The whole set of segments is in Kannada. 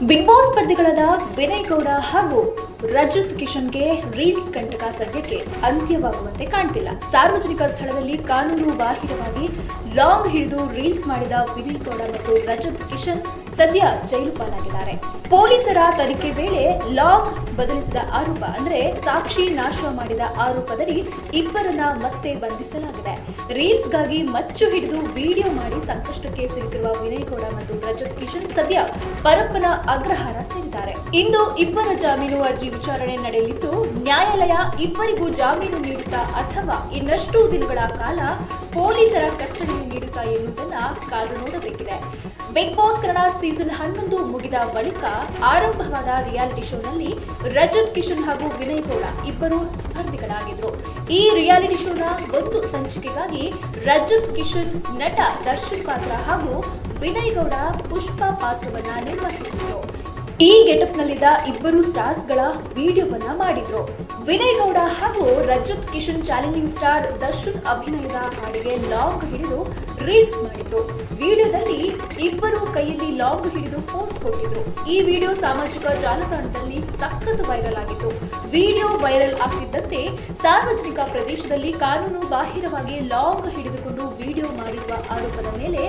ಬಿಗ್ ಬಾಸ್ ಸ್ಪರ್ಧಿಗಳಾದ ವಿನಯ್ ಗೌಡ ಹಾಗೂ ರಜತ್ ಕಿಶನ್ಗೆ ರೀಲ್ಸ್ ಕಂಟಕ ಸದ್ಯಕ್ಕೆ ಅಂತ್ಯವಾಗುವಂತೆ ಕಾಣ್ತಿಲ್ಲ. ಸಾರ್ವಜನಿಕ ಸ್ಥಳದಲ್ಲಿ ಕಾನೂನು ಬಾಹಿರವಾಗಿ ಲಾಂಗ್ ಹಿಡಿದು ರೀಲ್ಸ್ ಮಾಡಿದ ವಿನಯ್ ಗೌಡ ಮತ್ತು ರಜತ್ ಕಿಶನ್ ಸದ್ಯ ಜೈಲು ಪಾಲಾಗಿದ್ದಾರೆ. ಪೊಲೀಸರ ತನಿಖೆ ವೇಳೆ ಲಾಂಗ್ ಬದಲಿಸಿದ ಆರೋಪ ಅಂದ್ರೆ ಸಾಕ್ಷಿ ನಾಶ ಮಾಡಿದ ಆರೋಪದಡಿ ಇಬ್ಬರನ್ನ ಮತ್ತೆ ಬಂಧಿಸಲಾಗಿದೆ. ರೀಲ್ಸ್ಗಾಗಿ ಮಚ್ಚು ಹಿಡಿದು ವಿಡಿಯೋ ಮಾಡಿ ಸಂಕಷ್ಟಕ್ಕೆ ಸಿಲುಕಿರುವ ವಿನಯ್ ಗೌಡ ಮತ್ತು ರಜತ್ ಕಿಶನ್ ಸದ್ಯ ಪರಪ್ಪನ ಅಗ್ರಹಾರ ಸೇರಿದ್ದಾರೆ. ಇಂದು ಇಬ್ಬರ ಜಾಮೀನು ಅರ್ಜಿ ವಿಚಾರಣೆ ನಡೆಯಲಿದ್ದು, ನ್ಯಾಯಾಲಯ ಇಬ್ಬರಿಗೂ ಜಾಮೀನು ನೀಡುತ್ತಾ ಅಥವಾ ಇನ್ನಷ್ಟು ದಿನಗಳ ಕಾಲ ಪೊಲೀಸರ ಕಸ್ಟಡಿಗೆ ನೀಡುತ್ತಾ ಎನ್ನುವುದನ್ನ ಕಾದು ನೋಡಬೇಕಿದೆ. ಬಿಗ್ ಬಾಸ್ ಕನ್ನಡ ಸೀಸನ್ 11 ಮುಗಿದ ಬಳಿಕ ಆರಂಭವಾದ ರಿಯಾಲಿಟಿ ಶೋನಲ್ಲಿ ರಜತ್ ಕಿಶನ್ ಹಾಗೂ ವಿನಯ್ ಗೌಡ ಇಬ್ಬರು ಸ್ಪರ್ಧಿಗಳಾಗಿದ್ರು. ಈ ರಿಯಾಲಿಟಿ ಶೋನ ಒಂದು ಸಂಚಿಕೆಗಾಗಿ ರಜತ್ ಕಿಶನ್ ನಟ ದರ್ಶನ್ ಪಾತ್ರ ಹಾಗೂ ವಿನಯ್ ಗೌಡ ಪುಷ್ಪ ಪಾತ್ರವನ್ನ ನಿರ್ವಹಿಸಿದ್ರು. ಈ ಗೆಟಪ್ನಲ್ಲಿದ್ದ ಇಬ್ಬರು ಸ್ಟಾರ್ಸ್ಗಳ ವಿಡಿಯೋವನ್ನ ಮಾಡಿದ್ರು. ವಿನಯ್ ಗೌಡ ಹಾಗೂ ರಜತ್ ಕಿಶನ್ ಚಾಲೆಂಜಿಂಗ್ ಸ್ಟಾರ್ ದರ್ಶನ್ ಅಭಿನಯದ ಹಾಡಿಗೆ ಲಾಂಗ್ ಹಿಡಿದು ರೀಲ್ಸ್ ಮಾಡಿದ್ರು. ವಿಡಿಯೋದಲ್ಲಿ ಇಬ್ಬರು ಕೈಯಲ್ಲಿ ಲಾಂಗ್ ಹಿಡಿದು ಪೋಸ್ ಕೊಟ್ಟಿದ್ರು. ಈ ವಿಡಿಯೋ ಸಾಮಾಜಿಕ ಜಾಲತಾಣದಲ್ಲಿ ಸಖತ್ ವೈರಲ್ ಆಗಿತ್ತು. ವಿಡಿಯೋ ವೈರಲ್ ಆಗ್ತಿದ್ದಂತೆ ಸಾರ್ವಜನಿಕ ಪ್ರದೇಶದಲ್ಲಿ ಕಾನೂನು ಬಾಹಿರವಾಗಿ ಲಾಂಗ್ ಹಿಡಿದುಕೊಂಡು ವಿಡಿಯೋ ಮಾಡಿರುವ ಆರೋಪದ ಮೇಲೆ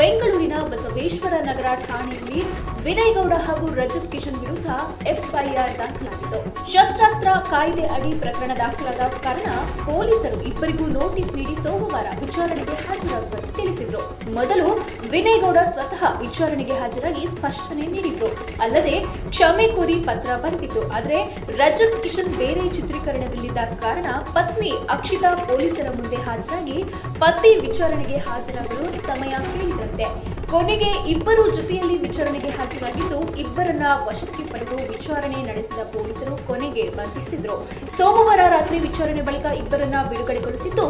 ಬೆಂಗಳೂರಿನ ಬಸವೇಶ್ವರ ನಗರ ಠಾಣೆಯಲ್ಲಿ ವಿನಯ್ ಗೌಡ ಹಾಗೂ ರಜತ್ ಕಿಶನ್ ವಿರುದ್ಧ ಎಫ್ಐಆರ್ ದಾಖಲಾಗಿತ್ತು. ಶಸ್ತ್ರಾಸ್ತ್ರ ಕಾಯ್ದೆ ಅಡಿ ಪ್ರಕರಣ ದಾಖಲಾದ ಕಾರಣ ಪೊಲೀಸರು ಇಬ್ಬರಿಗೂ ನೋಟಿಸ್ ನೀಡಿ ಸೋಮವಾರ ವಿಚಾರಣೆಗೆ ಹಾಜರಾಗುವಂತೆ ತಿಳಿಸಿದ್ರು. ಮೊದಲು ವಿನಯ್ ಗೌಡ ಸ್ವತಃ ವಿಚಾರಣೆಗೆ ಹಾಜರಾಗಿ ಸ್ಪಷ್ಟನೆ ನೀಡಿದ್ರು. ಅಲ್ಲದೆ ಕ್ಷಮೆ ಕೋರಿ ಪತ್ರ ಬರೆದಿದ್ರು. ಆದರೆ ರಜತ್ ಕಿಶನ್ ಬೇರೆ ಚಿತ್ರೀಕರಣದಲ್ಲಿದ್ದ ಕಾರಣ ಪತ್ನಿ ಅಕ್ಷಿತಾ ಪೊಲೀಸರ ಮುಂದೆ ಹಾಜರಾಗಿ ಪತಿ ವಿಚಾರಣೆಗೆ ಹಾಜರಾಗಲು ಸಮಯ ಕೇಳಿದಂತೆ ಕೊನೆಗೆ ಇಬ್ಬರು ಜೊತೆಯಲ್ಲಿ ವಿಚಾರಣೆಗೆ ಹಾಜರಾಗಿದ್ದು, ಇಬ್ಬರನ್ನ ವಶಕ್ಕೆ ಪಡೆದು ವಿಚಾರಣೆ ನಡೆಸಿದ ಪೊಲೀಸರು ಕೊನೆಗೆ ಬಂಧಿಸಿದ್ರು. ಸೋಮವಾರ ರಾತ್ರಿ ವಿಚಾರಣೆ ಬಳಿಕ ಇಬ್ಬರನ್ನ ಬಿಡುಗಡೆಗೊಳಿಸಿದ್ದು,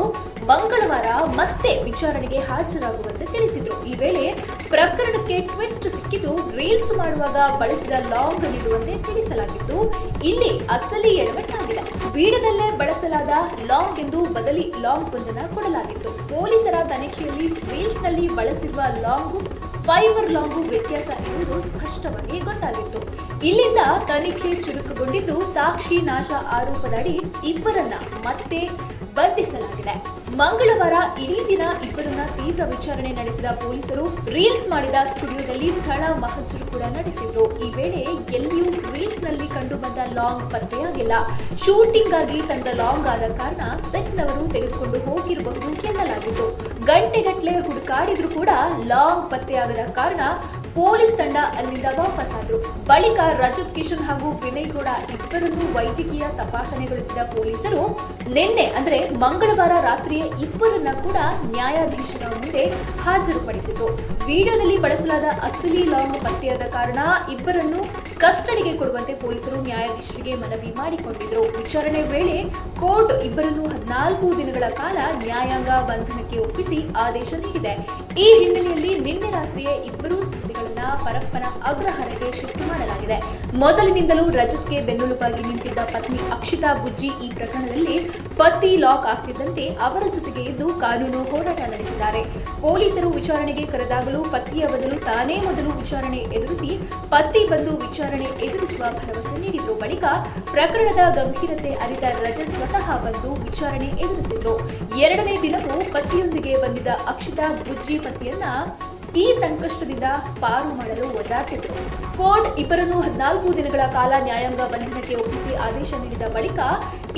ಮಂಗಳವಾರ ಮತ್ತೆ ವಿಚಾರಣೆಗೆ ಹಾಜರಾಗುವಂತೆ ತಿಳಿಸಿದ್ರು. ಈ ವೇಳೆ ಪ್ರಕರಣಕ್ಕೆ ಟ್ವಿಸ್ಟ್ ಸಿಕ್ಕಿದ್ದು, ರೀಲ್ಸ್ ಮಾಡುವಾಗ ಬಳಸಿದ ಲಾಂಗ್ ನೀಡುವಂತೆ ತಿಳಿಸಲಾಗಿದ್ದು, ಇಲ್ಲಿ ಅಸಲಿ ಎಡವಟ್ಟಾಗಿದೆ. ವಿಡಿಯೋದಲ್ಲೇ ಬಳಸಲಾದ ಲಾಂಗ್ ಎಂದು ಬದಲಿ ಲಾಂಗ್ ಒಂದನ್ನ ಕೊಡಲಾಗಿತ್ತು. ಪೊಲೀಸರ ತನಿಖೆಯಲ್ಲಿ ರೀಲ್ಸ್ ನಲ್ಲಿ ಬಳಸಿರುವ ಲಾಂಗ್ ಫೈಬರ್ ಲಾಂಗು ವ್ಯತ್ಯಾಸ ಇರುವುದು ಸ್ಪಷ್ಟವಾಗಿ ಗೊತ್ತಾಗಿತ್ತು. ಇಲ್ಲಿಂದ ತನಿಖೆ ಚುರುಕುಗೊಂಡಿದ್ದು, ಸಾಕ್ಷಿ ನಾಶ ಆರೋಪದಡಿ ಇಬ್ಬರನ್ನ ಮತ್ತೆ ಬಂಧಿಸಲಾಗಿದೆ. ಮಂಗಳವಾರ ಇಡೀ ದಿನ ಇಬ್ಬರನ್ನ ತೀವ್ರ ವಿಚಾರಣೆ ನಡೆಸಿದ ಪೊಲೀಸರು ರೀಲ್ಸ್ ಮಾಡಿದ ಸ್ಟುಡಿಯೋದಲ್ಲಿ ಸ್ಥಳ ಮಹಜರು ಕೂಡ ನಡೆಸಿದ್ರು. ಈ ವೇಳೆ ಎಲ್ಲಿಯೂ ರೀಲ್ಸ್ ನಲ್ಲಿ ಕಂಡು ಬಂದ ಲಾಂಗ್ ಪತ್ತೆಯಾಗಿಲ್ಲ. ಶೂಟಿಂಗ್ ಆಗಿ ತಂದ ಲಾಂಗ್ ಆದ ಕಾರಣ ಸೆಟ್ನವರು ತೆಗೆದುಕೊಂಡು ಹೋಗಿರಬಹುದು ಎನ್ನಲಾಗಿತ್ತು. ಗಂಟೆಗಟ್ಟಲೆ ಹುಡುಕಾಡಿದ್ರು ಕೂಡ ಲಾಂಗ್ ಪತ್ತೆಯಾಗದ ಕಾರಣ ಪೊಲೀಸ್ ತಂಡ ಅಲ್ಲಿಂದ ವಾಪಸ್ಸಾದ್ರು. ಬಳಿಕ ರಜತ್ ಕಿಶನ್ ಹಾಗೂ ವಿನಯ್ ಗೌಡ ಇಬ್ಬರನ್ನು ವೈದ್ಯಕೀಯ ತಪಾಸಣೆಗೊಳಿಸಿದ ಪೊಲೀಸರು ನಿನ್ನೆ ಅಂದ್ರೆ ಮಂಗಳವಾರ ರಾತ್ರಿಯೇ ಇಬ್ಬರನ್ನ ಕೂಡ ನ್ಯಾಯಾಧೀಶರ ಮುಂದೆ ಹಾಜರುಪಡಿಸಿದ್ರು. ವಿಡಿಯೋದಲ್ಲಿ ಬಳಸಲಾದ ಅಸಲಿ ಲಾಂಗ್ ಪತ್ತೆಯಾದ ಕಾರಣ ಇಬ್ಬರನ್ನು ಕಸ್ಟಡಿಗೆ ಕೊಡುವಂತೆ ಪೊಲೀಸರು ನ್ಯಾಯಾಧೀಶರಿಗೆ ಮನವಿ ಮಾಡಿಕೊಂಡಿದ್ರು. ವಿಚಾರಣೆ ವೇಳೆ ಕೋರ್ಟ್ ಇಬ್ಬರನ್ನು 14 ದಿನಗಳ ಕಾಲ ನ್ಯಾಯಾಂಗ ಬಂಧನಕ್ಕೆ ಒಪ್ಪಿಸಿ ಆದೇಶ ನೀಡಿದೆ. ಈ ಹಿನ್ನೆಲೆಯಲ್ಲಿ ನಿನ್ನೆ ರಾತ್ರಿಯೇ ಇಬ್ಬರು ಸ್ಪರ್ಧಿಗಳನ್ನ ಪರಪ್ಪನ ಅಗ್ರಹಾರಕ್ಕೆ ಶಿಫ್ಟ್ ಮಾಡಲಾಗಿದೆ. ಮೊದಲಿನಿಂದಲೂ ರಜತ್ಗೆ ಬೆನ್ನೆಲುಬಾಗಿ ನಿಂತಿದ್ದ ಪತ್ನಿ ಅಕ್ಷಿತಾ ಬುಜ್ಜಿ ಈ ಪ್ರಕರಣದಲ್ಲಿ ಪತಿ ಲಾಕ್ ಆಗ್ತಿದ್ದಂತೆ ಅವರ ಜೊತೆಗೆ ಇದ್ದು ಕಾನೂನು ಹೋರಾಟ ನಡೆಸಿದ್ದಾರೆ. ಪೊಲೀಸರು ವಿಚಾರಣೆಗೆ ಕರೆದಾಗಲೂ ಪತಿಯ ಬದಲು ತಾನೇ ಮೊದಲು ವಿಚಾರಣೆ ಎದುರಿಸಿ ಪತಿ ಬಂದು ವಿಚಾರಣೆ ಎದುರಿಸುವ ಭರವಸೆ ನೀಡಿದ್ರು. ಬಳಿಕ ಪ್ರಕರಣದ ಗಂಭೀರತೆ ಅರಿತ ರಜತ್ ಸ್ವತಃ ಬಂದು ವಿಚಾರಣೆ ಎದುರಿಸಿದ್ರು. ಎರಡನೇ ದಿನವೂ ಪತಿಯೊಂದಿಗೆ ಬಂದಿದ್ದ ಅಕ್ಷಿತಾ ಬುಜ್ಜಿ ಪತಿಯನ್ನ ಈ ಸಂಕಷ್ಟದಿಂದ ಪಾರು ಮಾಡಲು ಒದ್ದಾಡ್ತಿದ್ರು. ಕೋರ್ಟ್ ಇಬ್ಬರನ್ನು 14 ದಿನಗಳ ಕಾಲ ನ್ಯಾಯಾಂಗ ಬಂಧನಕ್ಕೆ ಒಪ್ಪಿಸಿ ಆದೇಶ ನೀಡಿದ ಬಳಿಕ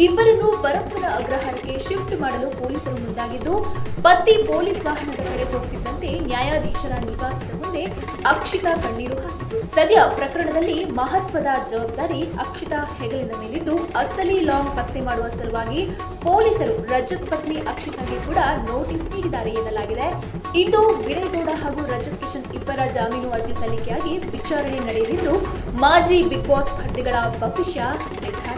ಇಬ್ಬರನ್ನು ಪರಪ್ಪನ ಅಗ್ರಹಾರಕ್ಕೆ ಶಿಫ್ಟ್ ಮಾಡಲು ಪೊಲೀಸರು ಮುಂದಾಗಿದ್ದು, ಪತಿ ಪೊಲೀಸ್ ವಾಹನದ ಕಡೆ ಹೋಗ್ತಿದ್ದಂತೆ ನ್ಯಾಯಾಧೀಶರ ನಿವಾಸದ ಮುಂದೆ ಅಕ್ಷಿತಾ ಕಣ್ಣೀರು ಹಾಕಿದ್ರು. ಸದ್ಯ ಪ್ರಕರಣದಲ್ಲಿ ಮಹತ್ವದ ಜವಾಬ್ದಾರಿ ಅಕ್ಷಿತಾ ಹೆಗಲಿನ ಮೇಲಿದ್ದು, ಅಸಲಿ ಲಾಂಗ್ ಪತ್ತೆ ಮಾಡುವ ಸಲುವಾಗಿ ಪೊಲೀಸರು ರಜತ್ ಪತ್ನಿ ಅಕ್ಷಿತಾಗೆ ಕೂಡ ನೋಟಿಸ್ ನೀಡಿದ್ದಾರೆ ಎನ್ನಲಾಗಿದೆ. ಇಂದು ವಿನಯ್ ಗೌಡ ಹಾಗೂ ರಜತ್ ಕಿಶನ್ ಇಬ್ಬರ ಜಾಮೀನು ಅರ್ಜಿ ಸಲ್ಲಿಕೆಯಾಗಿ ವಿಚಾರಣೆ ನಡೆಯಲಿದ್ದು, ಮಾಜಿ ಬಿಗ್ ಬಾಸ್ ಸ್ಪರ್ಧಿಗಳ ಭವಿಷ್ಯ ನಿರ್ಧಾರ